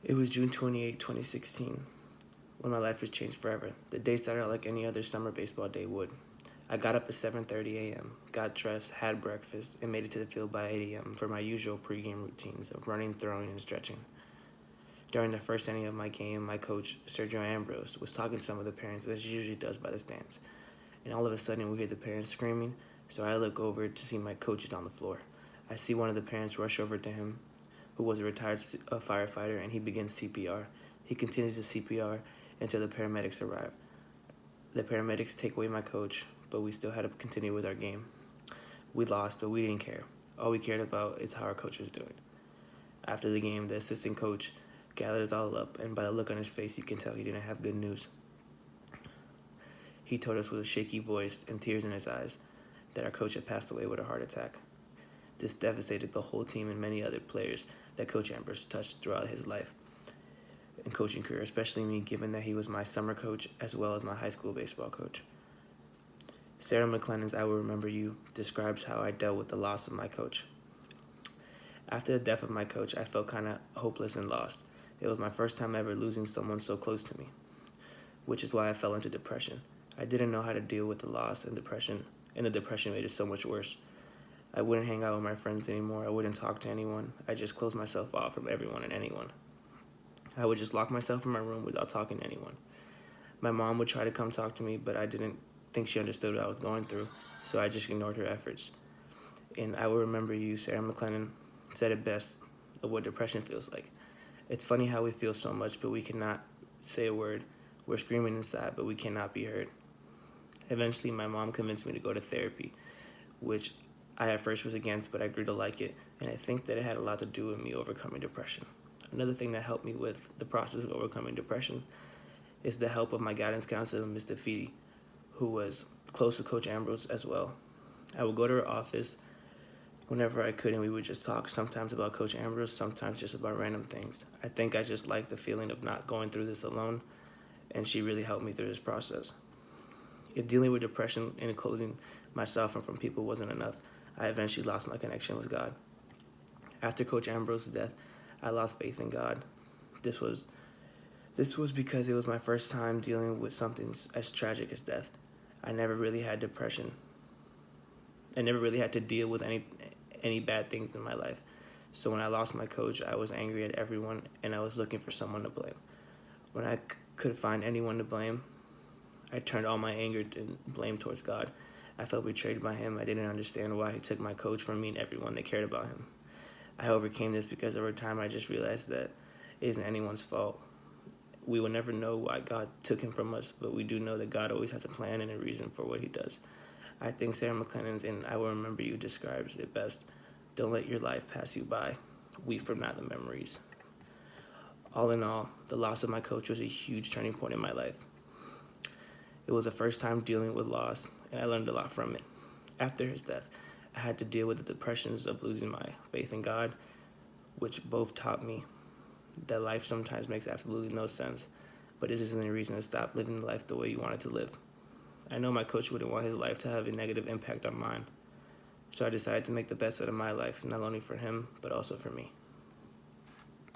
It was June 28, 2016, when my life was changed forever. The day started like any other summer baseball day would. I got up at 7:30 a.m., got dressed, had breakfast, and made it to the field by 8 a.m. for my usual pregame routines of running, throwing, and stretching. During the first inning of my game, my coach, Sergio Ambrose, was talking to some of the parents, as he usually does by the stands. And all of a sudden, we hear the parents screaming, so I look over to see my coach is on the floor. I see one of the parents rush over to him, who was a retired firefighter, and he begins CPR. He continues the CPR until the paramedics arrive. The paramedics take away my coach, but we still had to continue with our game. We lost, but we didn't care. All we cared about is how our coach was doing. After the game, the assistant coach gathered us all up, and by the look on his face, you can tell he didn't have good news. He told us with a shaky voice and tears in his eyes that our coach had passed away with a heart attack. This devastated the whole team and many other players that Coach Ambrose touched throughout his life and coaching career, especially me, given that he was my summer coach as well as my high school baseball coach. Sarah McLennan's I Will Remember You describes how I dealt with the loss of my coach. After the death of my coach, I felt kind of hopeless and lost. It was my first time ever losing someone so close to me, which is why I fell into depression. I didn't know how to deal with the loss and depression, and the depression made it so much worse. I wouldn't hang out with my friends anymore. I wouldn't talk to anyone. I just closed myself off from everyone and anyone. I would just lock myself in my room without talking to anyone. My mom would try to come talk to me, but I didn't think she understood what I was going through, so I just ignored her efforts. And I Will Remember You, Sarah McLennan said it best of what depression feels like. It's funny how we feel so much, but we cannot say a word. We're screaming inside, but we cannot be heard. Eventually, my mom convinced me to go to therapy, which I at first was against, but I grew to like it, and I think that it had a lot to do with me overcoming depression. Another thing that helped me with the process of overcoming depression is the help of my guidance counselor, Mr. Feedy, who was close to Coach Ambrose as well. I would go to her office whenever I could, and we would just talk, sometimes about Coach Ambrose, sometimes just about random things. I think I just liked the feeling of not going through this alone, and she really helped me through this process. If dealing with depression and closing myself from people wasn't enough, I eventually lost my connection with God. After Coach Ambrose's death, I lost faith in God. This was because it was my first time dealing with something as tragic as death. I never really had depression. I never really had to deal with any bad things in my life. So when I lost my coach, I was angry at everyone, and I was looking for someone to blame. When I could find anyone to blame, I turned all my anger and blame towards God. I felt betrayed by him. I didn't understand why he took my coach from me and everyone that cared about him. I overcame this because over time I just realized that it isn't anyone's fault. We will never know why God took him from us, but we do know that God always has a plan and a reason for what he does. I think Sarah McLennan's in I Will Remember You describes it best. Don't let your life pass you by. Weep from not the memories. All in all, the loss of my coach was a huge turning point in my life. It was the first time dealing with loss, and I learned a lot from it. After his death, I had to deal with the depressions of losing my faith in God, which both taught me that life sometimes makes absolutely no sense, but it isn't a reason to stop living the life the way you wanted to live. I know my coach wouldn't want his life to have a negative impact on mine, so I decided to make the best out of my life, not only for him, but also for me.